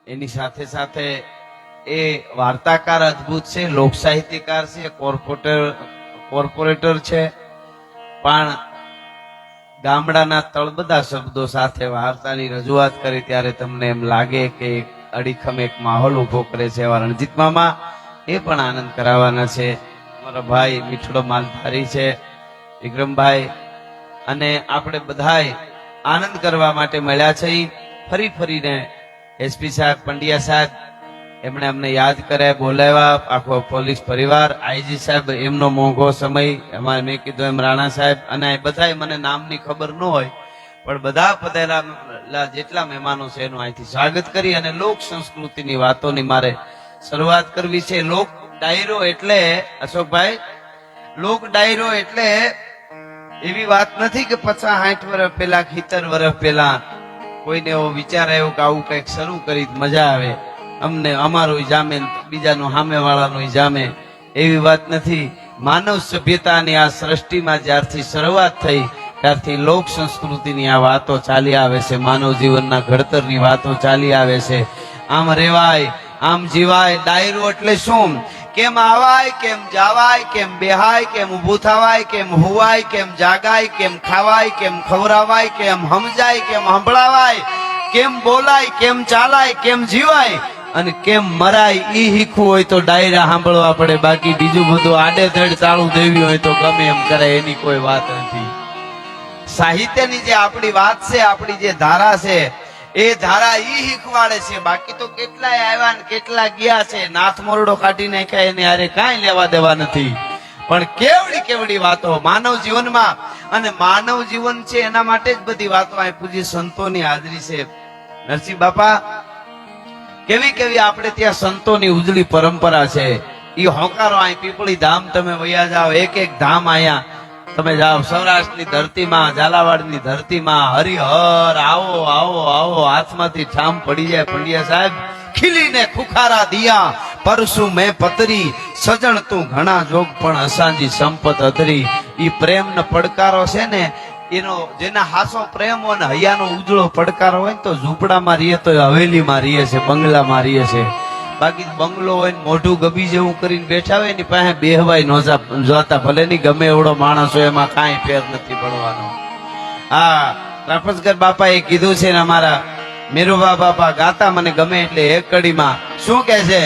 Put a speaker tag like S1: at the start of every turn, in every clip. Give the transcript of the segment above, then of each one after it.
S1: એની સાથે સાથે એ વાર્તાકાર અદ્ભુત છે, લોક સાહિત્યકાર છે, કોર્પોરેટર છે, પણ ગામડાના તળબદા શબ્દો સાથે વાર્તાની રજૂઆત કરી ત્યારે તમને એમ લાગે કે અડીખમ એક માહોલ ઉભો કરે છે એવા રણજીત મામા એ પણ આનંદ કરાવવાના છે. મારા ભાઈ મીઠડો માલધારી છે વિક્રમભાઈ, અને આપણે બધાય આનંદ કરવા માટે મળ્યા છે. ફરી ફરીને એસપી સાહેબ, પંડ્યા સાહેબ એમણે અમને યાદ કર્યા, બોલાવ્યા, આખો પોલીસ પરિવાર, આઈજી સાહેબ એમનો મોંઘો સમય, એમાં મેં કીધું એમ રાણા સાહેબ, અને બધાય મને નામની ખબર ન હોય પણ બધા પધારેલા જેટલા મહેમાનો છે એનું અહીંથી સ્વાગત કરી અને લોક સંસ્કૃતિની વાતોની મારે શરૂઆત કરવી છે. લોક ડાયરો એટલે અશોકભાઈ, લોક ડાયરો એટલે એવી વાત નથી કે 50-60 વર્ષ પહેલા, 70 વર્ષ પહેલા કોઈને એવો વિચાર આવ્યો કે આવું કંઈક શરૂ કરી મજા આવે, અમને અમારું જામે બીજાનું સામે વાળાનું જામે, એવી વાત નથી. માનવ સભ્યતાની આ સૃષ્ટિમાં જ્યારથી શરૂઆત થઈ ત્યારથી લોક સંસ્કૃતિની આ વાતો ચાલી આવે છે, માનવ જીવનના ઘડતરની વાતો ચાલી આવે છે. આમ રેવાય, આમ જીવાય. ડાયરો એટલે શું? કેમ આવાય, કેમ જાવાય, કેમ બેહાય, કેમ ઊભું થવાય, કેમ હુવાય, કેમ જાગાય, કેમ ખાવાય, કેમ ખવરાવાય, કેમ સમજાય, કેમ સંભળાવાય, કેમ બોલાય, કેમ ચાલાય, કેમ જીવાય અને કેમ મરાય. ઈ શીખવું હોય તો ડાયરા સાંભળવા પડે, બાકી બીજું બધું આડેધડ ચાલુ દેવી હોય તો ગમે એમ કરે, એની કોઈ વાત નથી. સાહિત્યની જે આપણી વાત છે, આપણી જે ધારા છે, એ ધારા ઈ શીખવાડે છે. બાકી તો કેટલાય આવ્યા ને કેટલા ગયા છે, નાથ મોરડો કાઢી નાખ્યા, એને હારે કાંઈ લેવા દેવા નથી. પણ કેવડી કેવડી વાતો માનવ જીવનમાં, અને માનવ જીવન છે એના માટે જ બધી વાતો આ પૂજ્ય સંતોની હાજરી છે. નરસિંહ બાપા, કેવી કેવી આપણે ત્યાં સંતોની ઉજળી પરંપરા છે. ઈ હોકારો અહીં પીપળી ધામ તમે વયા જાઓ, એક એક ધામ અહીંયા તમે જાઓ, સૌરાષ્ટ્રની ધરતીમાં, ઝાલાવાડની ધરતીમાં, હરિહર આવો આવો આવો, હાથમાંથી ઠામ પડી જાય. પંડ્યા સાહેબ, ખીલીને ખુખારા દિયા પરસુ મેં પતરી, સજણ તું ઘણા જોગ પણ અસાંજી સંપત અધરી. ઈ પ્રેમનો પડકારો છે ને, એનો જેના હાસો પ્રેમ હોય ને હૈયાનો ઉજળો પડકારો હોય ને તો ઝૂંપડામાં રહીએ તો હવેલીમાં રહીએ છે, બંગલામાં રહીએ છે. બાકી બંગલો હોય ને મોઢું ગબી જેવું કરીને બેઠા હોય ની પાસે બેહવાય નો જોતા, ભલે ની ગમે એવડો માણસ હોય, એમાં કાંઈ ફેર નથી પડવાનો. હા, ત્રાપસગર બાપા એ કીધું છે ને, અમારા મેરુબા બાપા ગાતા મને ગમે એટલે એક કડીમાં શું કે છે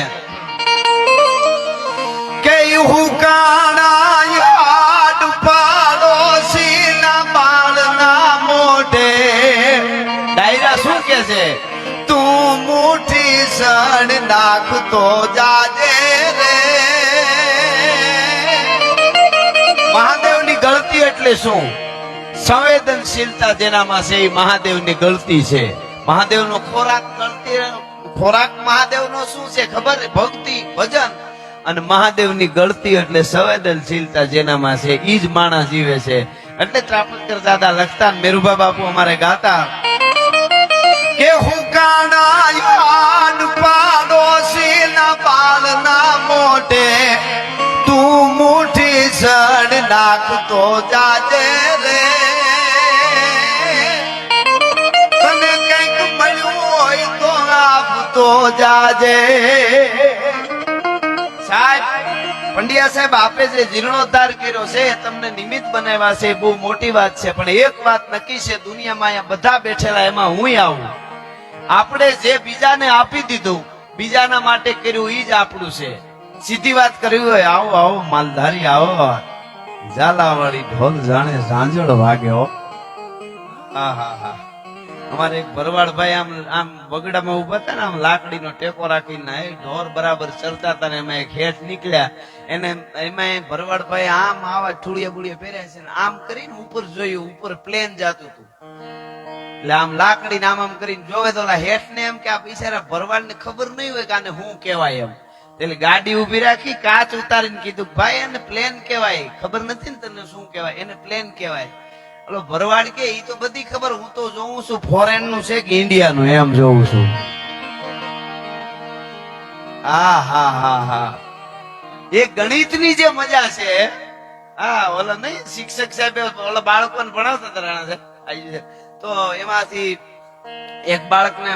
S1: કે હુકાણા યાદ પાડોશીના બાળના મોઢે. ડાયરા શું કે છે? તું મુઠ્ઠી સણ નાખતો જાજે રે. મહાદેવની ગળતી એટલે શું? સંવેદનશીલતા જેનામાં છે એ મહાદેવની ગળતી છે. મહાદેવનો ખોરાક ગળતી, ખોરાક મહાદેવનો શું છે ખબર? ભક્તિ, ભજન. અને મહાદેવની ગળતી એટલે સંવેદનશીલતા જેનામાં છે ઈ જ માણસ જીવે છે. એટલે ત્રાપકર દાદા લખતા, મેરુબા બાપુ અમારે ગાતા કે હુકાણા યાદ પાડોશીના બાળના મોઢે, તું મુઠ્ઠી સણ નાખતો જાજે રે. તને કંઈક મળ્યું હોય તો આપતો જાજે. સાહેબ, પંડ્યા સાહેબ આપે જે જીર્ણોદ્ધાર કર્યો છે, તમને નિમિત્ત બનાવ્યા છે, બહુ મોટી વાત છે. પણ એક વાત નક્કી છે, દુનિયામાં અહીંયા બધા બેઠેલા, એમાં હું આવું. આપણે જે બીજાને આપી દીધું, બીજાના માટે કર્યું, ઈ જ આપણું છે. સીધી વાત કરવી હોય, આવો આવો માલધારી આવો, ઝાલાવાળી ઢોલ જાણે ઝાંઝળ વાગે હો. હા હા હા. અમારે એક ભરવાડભાઈ આમ આમ બગડામાં ઉભા હતા ને, આમ લાકડીનો ટેકો રાખીને ઢોર બરાબર ચરતા હતા ને, એમાં એક હેઠ નીકળ્યા, એને એમાં ભરવાડભાઈ આમ આવા ઠુડિયા બુડિયા પહેર્યા છે ને આમ કરીને ઉપર જોયું, ઉપર પ્લેન જતું હતું. એટલે આમ લાકડી આમ આમ કરીને જોવે તો હેઠ ને એમ કે આ બિચારા ભરવાડ ને ખબર નહીં હોય કે આને શું કહેવાય એમ. એટલે ગાડી ઉભી રાખી, કાચ ઉતારીને કીધું, ભાઈ એને પ્લેન કહેવાય, ખબર નથી ને તને શું કહેવાય? એને પ્લેન કહેવાય. ઓલો ભરવાડ કે ઈ તો બધી ખબર, હું તો જોઉં છું ફોરેન નું છે કે ઇન્ડિયા નું, એમ જોઉં છું. હા હા હા હા. એ ગણિત ની જે મજા છે, હા, ઓલો નહીં શિક્ષક સાહેબ ઓલા બાળકોને ભણાવતા હતા રાણા સાહેબ, તો એમાંથી એક બાળકને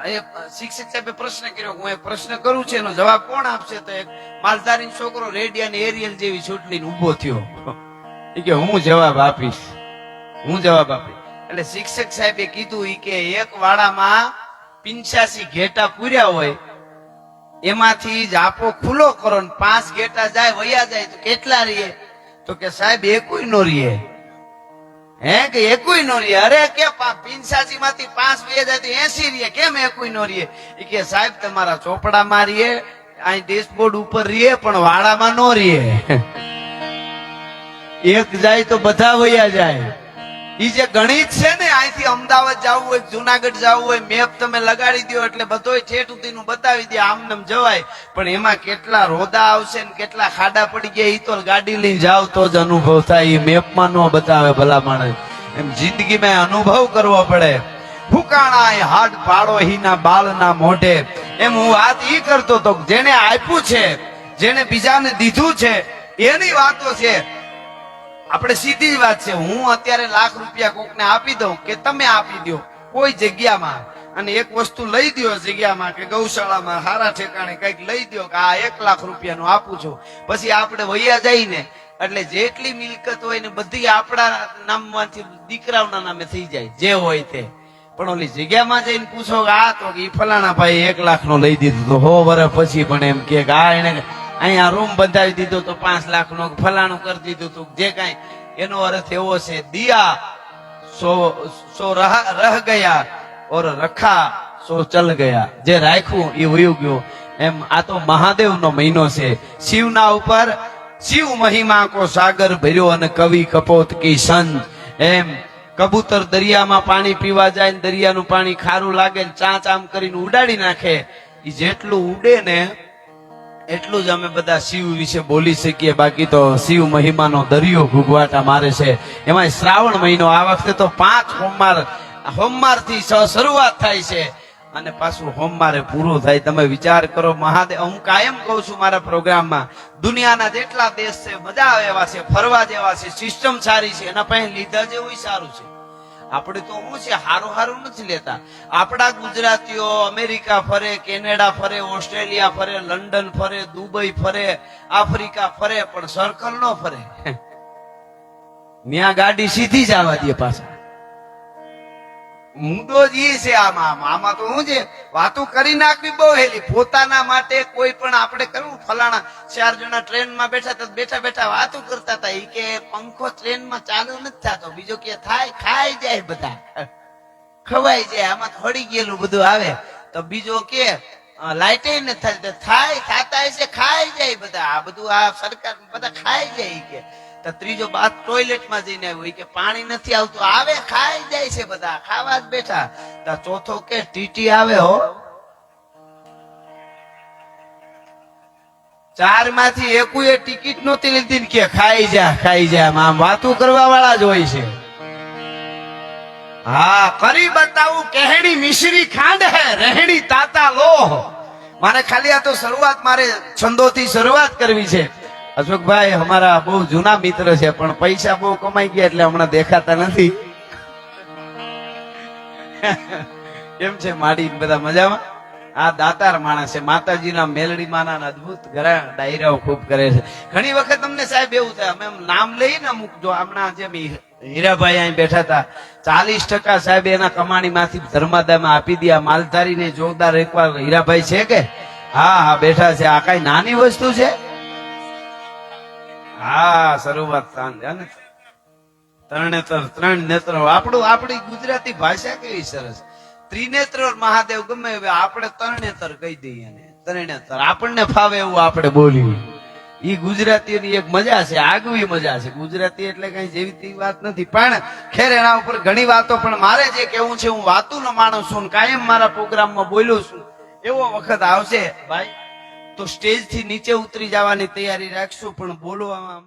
S1: એ શિક્ષક સાહેબે પ્રશ્ન કર્યો, હું એક પ્રશ્ન કરું છું એનો જવાબ કોણ આપશે? તો એક માલધારી છોકરો રેડિયા ને એરિયલ જેવી ચૂંટણી ઉભો થયો. એ કે હું જવાબ આપીશ, હું જવાબ આપીશ. એટલે શિક્ષક સાહેબે કીધું ઈ કે એક વાડામાં 85 ઘેટા પૂર્યા હોય, એમાંથી જાપો ખુલ્લો કરો ને 5 ઘેટા જાય વયા જાય તો કેટલા રહીએ? તો કે સાહેબ એકોય નો રહીએ. હે કે એકોય નો રહીએ? અરે કે 85 માંથી 5 વયા જાય તો 80 રહીએ, કેમ એકોય નો રહીએ? એ કે સાહેબ તમારા ચોપડામાં રહીએ, અહીં ડેશબોર્ડ ઉપર રહીએ, પણ વાડામાં નો રહીએ. એક જાય તો બધા વયા જાય. ઈ જે ગણિત છે ને, અહીંથી અમદાવાદ જવું હોય, જુનાગઢ જવું હોય, મેપ તમે લગાડી દો એટલે બધોય ઠેઠ સુધીનું બતાવી દે, આમનેમ જવાય. પણ એમાં કેટલા રોદા આવશે ને કેટલા ખાડા પડી ગયા ઈ તો ગાડી લઈને જાવ તો જ અનુભવ થાય. ઈ મેપમાં નો બતાવે ભલા માણસ. એમ જિંદગીમાં અનુભવ કરવો પડે. ફુકાણા હાડ પાડો હીના બાલના મોઢે. એમ હું વાત ઈ કરતો તો, જેને આપ્યું છે, જેને બીજાને દીધું છે, એની વાતો છે. આપણે સીધી જ વાત છે. હું અત્યારે લાખ રૂપિયા કોકને આપી દઉં કે તમે આપી દો કોઈ જગ્યામાં, અને એક વસ્તુ લઈ દો જગ્યામાં કે ગૌશાળામાં સારા ઠેકાણે કઈક લઈ દો કે આ 1 લાખ રૂપિયાનું આપું છું, પછી આપણે વૈયા જઈને એટલે જેટલી મિલકત હોય ને બધી આપણા નામમાંથી દીકરાઓના નામે થઈ જાય, જે હોય તે. પણ ઓલી જગ્યામાં જઈને પૂછો કે આ તો ઈ ફલાણા ભાઈ 1 લાખ નો લઈ દીધું તો 100 વર્ષ પછી પણ એમ કે આ એને અહીંયા રૂમ બંધાવી દીધો તો 5 લાખ નો ફલાણું કરી દીધું તું, જે કઈ એનો અર્થ એવો છે, દિયા સો રહ ગયા ઓર રખા સો ચલ ગયા. જે રાખ્યું એ વયું ગયું. એમ આ તો મહાદેવનો મહિનો છે. શિવના ઉપર શિવ મહિમા કો સાગર ભર્યો અને કવિ કપોત કી સંત. એમ કબૂતર દરિયામાં પાણી પીવા જાય ને દરિયાનું પાણી ખારું લાગે ને ચાંચ આમ કરીને ઉડાડી નાખે, એ જેટલું ઉડે ને એટલું જ અમે બધા શિવ વિશે બોલી શકીએ. બાકી તો શિવ મહિમાનો દરિયો ઘૂઘવાટા મારે છે. એમાં શ્રાવણ મહિનો આ વખતે તો 5 હોમવાર થી શરૂઆત થાય છે અને પાછું હોમવારે પૂરું થાય. તમે વિચાર કરો મહાદેવ. હું કાયમ કહું છું મારા પ્રોગ્રામમાં, દુનિયાના જેટલા દેશ છે મજા આવે એવા છે, ફરવા જેવા છે, સિસ્ટમ સારી છે, એના પાસે લીધા જેવું સારું છે. આપણે તો શું છે, હારું હારું નથી લેતા. આપણા ગુજરાતીઓ અમેરિકા ફરે, કેનેડા ફરે, ઓસ્ટ્રેલિયા ફરે, લંડન ફરે, દુબઈ ફરે, આફ્રિકા ફરે, પણ સર્કલ નો ફરે. ત્યાં ગાડી સીધી જ આવવા દે પાછા. મુદ્દો જ ઈ છે. આમાં તો શું છે, વાતો કરી નાખવી બહુ હેલી. પોતાના માટે કોઈ પણ આપણે કરવું, ફલાણા 4 જણા ટ્રેનમાં બેઠા હતા, બેઠા બેઠા વાતો કરતા હતા. ઈ કે પંખો ટ્રેનમાં ચાલુ નથી થતો, બીજો કે થાય, ખાઈ જાય બધા, ખવાઈ જાય, આમાં હળી ગયેલું બધું આવે. તો બીજો કે લાઈટે નથી થાય, ખાતા છે, ખાઈ જાય બધા, આ બધું આ સરકાર બધા ખાઈ જાય. કે તો ત્રીજો બાદ ટોયલેટમાં જઈને આવ્યો કે પાણી નથી આવતું, આવે, ખાઈ જાય છે બધા, ખાવા જ બેઠા. તો ચોથો કે ટીટી આવે હો. 4 માંથી એકોય ટિકિટ નહોતી લીધી કે ખાઈ જા ખાઈ જા. આમ વાતું કરવા વાળા જ હોય છે. હા, કરી બતાવું કહેણી મિશ્રી ખાંડ હે રહેણી તાતા લોહ. મારે ખાલી આ તો શરૂઆત, મારે છંદોથી શરૂઆત કરવી છે. અશોકભાઈ અમારા બહુ જૂના મિત્ર છે, પણ પૈસા બહુ કમાઈ ગયા એટલે હમણાં દેખાતા નથી. કેમ છે માડી? બધા મજામાં? આ દાતાર માણસ છે, માતાજીના મેલડીમાંના અદભુત ઘણા ડાયરાઓ ખૂબ કરે છે. ઘણી વખત અમને સાહેબ એવું થાય, અમે નામ લઈને અમુક, જો હમણાં જેમ હીરાભાઈ અહીં બેઠા હતા, 40% સાહેબ એના કમાણીમાંથી ધર્માદાયમાં આપી દે. આ માલધારીને જોરદાર એકવાર હીરાભાઈ છે કે હા હા બેઠા છે. આ કઈ નાની વસ્તુ છે? હા, શરૂઆત તરણેતર, 3 નેત્ર. આપણી ગુજરાતી ભાષા કેવી સરસ. ત્રિનેત્ર મહાદેવ ગમે હવે આપણે તરણેતર કહી દઈએ ને, તરણેતર આપણને ફાવે એવું આપણે બોલીએ. ઈ ગુજરાતીઓની એક મજા છે, આગવી મજા છે. ગુજરાતી એટલે કઈ જેવી તેવી વાત નથી. પણ ખેર એના ઉપર ઘણી વાતો, પણ મારે જે કેવું છે, હું વાતુનો માણસ છું, કાયમ મારા પ્રોગ્રામમાં બોલ્યો છું. એવો વખત આવશે ભાઈ તો સ્ટેજ થી નીચે ઉતરી જવાની તૈયારી રાખશું, પણ બોલવામાં